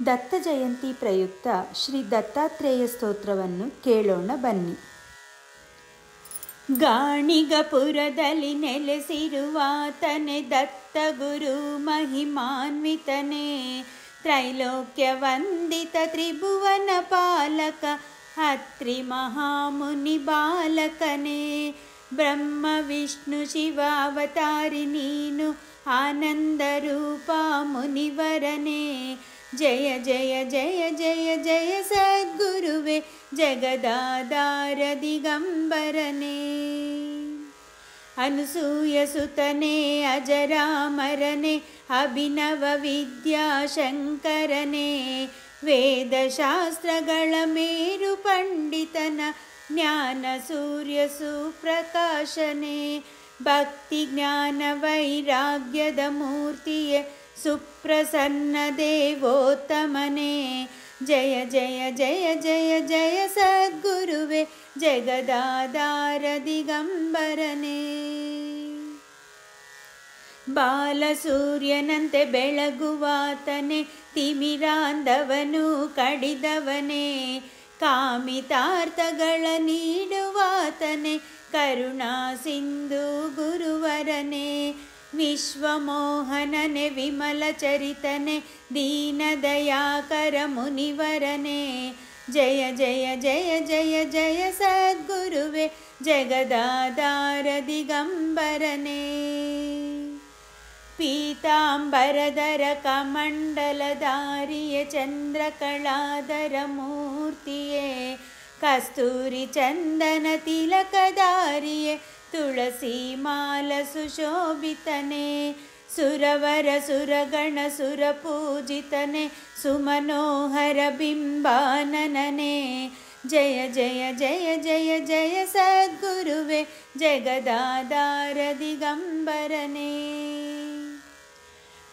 ದತ್ತ ಜಯಂತಿ ಪ್ರಯುಕ್ತ ಶ್ರೀ ದತ್ತಾತ್ರೇಯ ಸ್ತೋತ್ರವನ್ನು ಕೇಳೋಣ ಬನ್ನಿ. ಗಾಣಿಗಪುರದಲ್ಲಿ ನೆಲೆಸಿರುವಾತನೆ ದತ್ತ ಗುರು ಮಹಿಮಾನ್ವಿತನೇ, ತ್ರೈಲೋಕ್ಯ ವಂದಿತ ತ್ರಿಭುವನ ಪಾಲಕ ಅತ್ರಿ ಮಹಾಮುನಿ ಬಾಲಕನೇ. ಬ್ರಹ್ಮ ವಿಷ್ಣು ಶಿವ ಅವತಾರಿ ನೀನು ಆನಂದ ರೂಪ ಮುನಿವರನೇ. ಜಯ ಜಯ ಜಯ ಜಯ ಜಯ ಸದ್ಗುರುವೆ ಜಗದಾಧಾರ ದಿಗಂಬರನೇ. ಅನುಸೂಯ ಸುತನೇ ಅಜರಾಮರನೇ, ಅಭಿನವ ವಿದ್ಯಾಶಂಕರನೇ. ವೇದಶಾಸ್ತ್ರಗಳ ಮೇರು ಪಂಡಿತನ ಜ್ಞಾನ ಸೂರ್ಯ ಸುಪ್ರಕಾಶನೇ. ಭಕ್ತಿ ಜ್ಞಾನ ವೈರಾಗ್ಯದ ಮೂರ್ತಿಯೇ ಸುಪ್ರಸನ್ನ ದೇವೋತ್ತಮನೇ. ಜಯ ಜಯ ಜಯ ಜಯ ಜಯ ಸದ್ಗುರುವೆ ಜಗದಾಧಾರ ದಿಗಂಬರನೇ. ಬಾಲಸೂರ್ಯನಂತೆ ಬೆಳಗುವಾತನೇ, ತಿಮಿರಾಂಧವನು ಕಡಿದವನೇ. ಕಾಮಿತಾರ್ಥಗಳ ನೀಡುವಾತನೇ, ಕರುಣಾ ಸಿಂಧು ಗುರುವರನೇ. ವಿಶ್ವಮೋಹನನೆ ವಿಮಲ ಚರಿತನೆ, ದೀನದಯಾಕರ ಮುನಿವರನೇ. ಜಯ ಜಯ ಜಯ ಜಯ ಜಯ ಸದ್ಗುರುವೆ ಜಗದಾಧಾರ ದಿಗಂಬರನೇ. ಪೀತಾಂಬರಧರ ಕಮಂಡಲಧಾರಿಯೇ, ಚಂದ್ರಕಳಾಧರ ಮೂರ್ತಿಯೇ. ಕಸ್ತೂರಿ ಚಂದನ ತಿಲಕಧಾರಿಯೇ, ತುಳಸಿ ಮಾಲ ಸುಶೋಭಿತನೇ. ಸುರವರ ಸುರಗಣ ಸುರಪೂಜಿತನೇ, ಸುಮನೋಹರ ಬಿಂಬಾನನನೇ. ಜಯ ಜಯ ಜಯ ಜಯ ಜಯ ಸದ್ಗುರುವೆ ಜಗದಾಧಾರ ದಿಗಂಬರನೇ.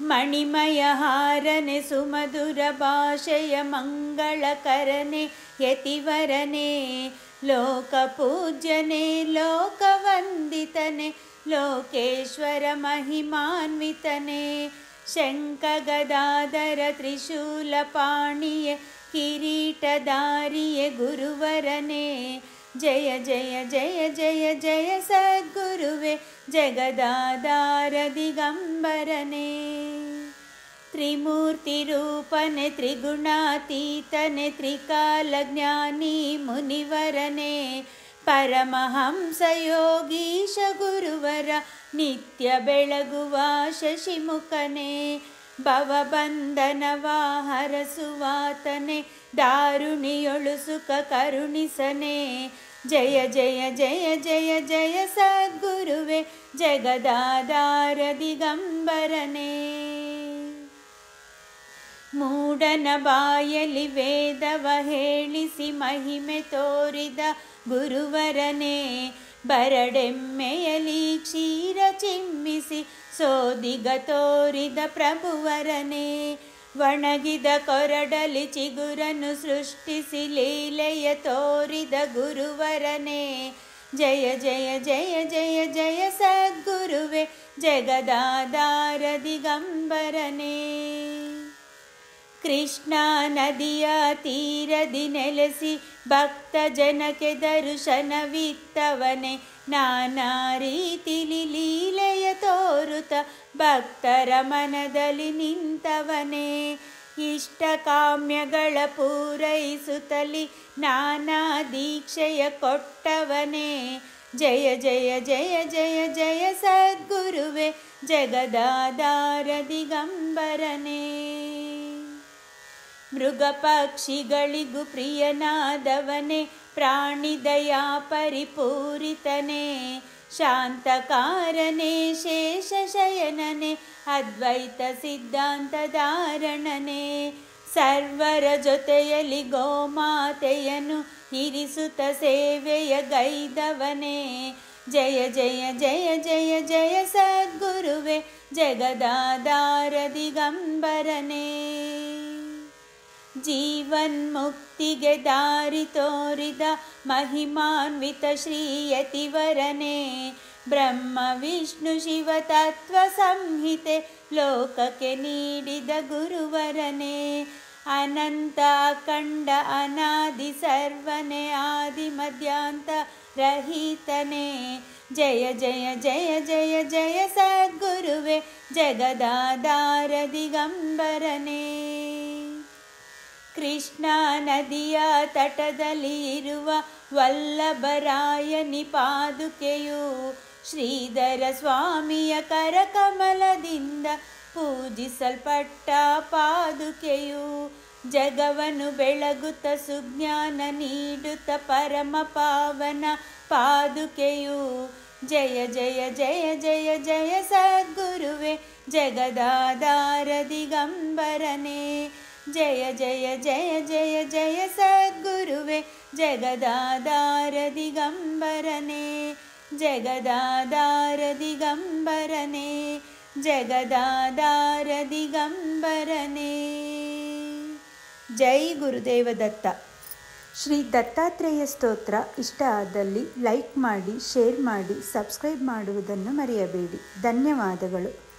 ಮಣಿಮಯ ಹಾರನೆ ಸುಮಧುರ ಭಾಷೆಯ ಮಂಗಳಕರನೆ ಯತಿವರನೇ. ಲೋಕಪೂಜ್ಯನೇ ಲೋಕವಂದಿತನೇ, ಲೋಕೇಶ್ವರ ಮಹಿಮಾನ್ವಿತನೇ. ಶಂಖಗದಾಧರ ತ್ರಿಶೂಲಪಾಣಿಯೇ, ಕಿರೀಟಧಾರಿಯೇ ಗುರುವರನೇ. ಜಯ ಜಯ ಜಯ ಜಯ ಜಯ ಸದ್ಗುರುವೆ ಜಗದಾಧಾರ ದಿಗಂಬರನೇ. ತ್ರಿಮೂರ್ತಿ ರೂಪನೆ ತ್ರಿಗುಣಾತೀತನೆ, ತ್ರಿಕಾಲಜ್ಞಾನಿ ಮುನಿವರನೇ. ಪರಮಹಂಸ ಯೋಗೀಶ ಗುರುವರ ನಿತ್ಯ ಬೆಳಗುವ ಶಶಿಮುಖನೇ. ಭವಬಂಧನವ ಹರಸುವಾತನೆ, ದಾರುಣಿಯೊಳು ಸುಖ ಕರುಣಿಸನೆ. ಜಯ ಜಯ ಜಯ ಜಯ ಜಯ ಸದ್ಗುರುವೆ ಜಗದಾಧಾರ ದಿಗಂಬರನೇ. ಮೂಢನ ಬಾಯಲಿ ವೇದವ ಹೇಳಿಸಿ ಮಹಿಮೆ ತೋರಿದ ಗುರುವರನೇ. ಬರಡೆಮ್ಮೆಯಲಿ ಕ್ಷೀರ ಚಿಮ್ಮಿಸಿ ಸೋದಿಗ ತೋರಿದ ಪ್ರಭುವರನೇ. ಒಣಗಿದ ಕೊರಡಲಿ ಚಿಗುರನ್ನು ಸೃಷ್ಟಿಸಿ ಲೀಲೆಯ ತೋರಿದ ಗುರುವರನೇ. ಜಯ ಜಯ ಜಯ ಜಯ ಜಯ ಸದ್ಗುರುವೆ ಜಗದಾಧಾರ ದಿಗಂಬರನೇ. ಕೃಷ್ಣಾ ನದಿಯ ತೀರದಿ ನೆಲೆಸಿ ಭಕ್ತ ಜನಕ್ಕೆ ದರ್ಶನವಿತ್ತವನೇ. ನಾನಾ ರೀತಿಲಿ ಲೀಲೆಯ ತೋರುತ ಭಕ್ತರ ಮನದಲ್ಲಿ ನಿಂತವನೇ. ಇಷ್ಟ ಕಾಮ್ಯಗಳ ಪೂರೈಸುತ್ತಲಿ ನಾನಾ ದೀಕ್ಷೆಯ ಕೊಟ್ಟವನೇ. ಜಯ ಜಯ ಜಯ ಜಯ ಜಯ ಸದ್ಗುರುವೆ ಜಗದಾಧಾರ ದಿಗಂಬರನೇ. ಮೃಗ ಪಕ್ಷಿಗಳಿಗೂ ಪ್ರಿಯನಾದವನೇ, ಪ್ರಾಣಿದಯಾ ಪರಿಪೂರಿತನೇ. ಶಾಂತಕಾರನೇ ಶೇಷಶಯನನೇ, ಅದ್ವೈತ ಸಿದ್ಧಾಂತಧಾರಣನೇ. ಸರ್ವರ ಜೊತೆಯಲ್ಲಿ ಗೋಮಾತೆಯನ್ನು ಇರಿಸುತ್ತ ಸೇವೆಯ ಗೈದವನೇ. ಜಯ ಜಯ ಜಯ ಜಯ ಜಯ ಸದ್ಗುರುವೆ ಜಗದಾಧಾರ ದಿಗಂಬರನೇ. ಜೀವನ್ಮುಕ್ತಿಗೆ ದಾರಿ ತೋರಿದ ಮಹಿಮಾನ್ವಿತ ಶ್ರೀಯತಿವರನೇ. ಬ್ರಹ್ಮ ವಿಷ್ಣು ಶಿವ ತತ್ವ ಸಂಹಿತೆ ಲೋಕಕ್ಕೆ ನೀಡಿದ ಗುರುವರನೇ. ಅನಂತ ಅಖಂಡ ಅನಾದಿ ಸರ್ವನೇ ಆದಿ ಮಧ್ಯಾಂತ ರಹಿತನೇ. ಜಯ ಜಯ ಜಯ ಜಯ ಜಯ ಸದ್ಗುರುವೆ ಜಗದಾಧಾರ ದಿಗಂಬರನೇ. ಕೃಷ್ಣಾ ನದಿಯ ತಟದಲ್ಲಿ ಇರುವ ವಲ್ಲಭರಾಯನಿ ಪಾದುಕೆಯು ಶ್ರೀಧರ ಸ್ವಾಮಿಯ ಕರಕಮಲದಿಂದ ಪೂಜಿಸಲ್ಪಟ್ಟ ಪಾದುಕೆಯು. ಜಗವನ್ನು ಬೆಳಗುತ್ತ ಸುಜ್ಞಾನ ನೀಡುತ್ತ ಪರಮ ಪಾವನ ಪಾದುಕೆಯು. ಜಯ ಜಯ ಜಯ ಜಯ ಜಯ ಸದ್ಗುರುವೆ ಜಗದಾಧಾರ ದಿಗಂಬರನೇ. ಜಯ ಜಯ ಜಯ ಜಯ ಜಯ ಸದ್ಗುರುವೆ ಜಗದಾಧಾರ ದಿಗಂಬರನೇ. ಜಗದಾಧಾರ ದಿಗಂಬರನೇ. ಜಗದಾಧಾರ ದಿಗಂಬರನೇ. ಜೈ ಗುರುದೇವ ದತ್ತ. ಶ್ರೀ ದತ್ತಾತ್ರೇಯ ಸ್ತೋತ್ರ ಇಷ್ಟ ಆದಲ್ಲಿ ಲೈಕ್ ಮಾಡಿ, ಶೇರ್ ಮಾಡಿ, ಸಬ್ಸ್ಕ್ರೈಬ್ ಮಾಡುವುದನ್ನು ಮರೆಯಬೇಡಿ. ಧನ್ಯವಾದಗಳು.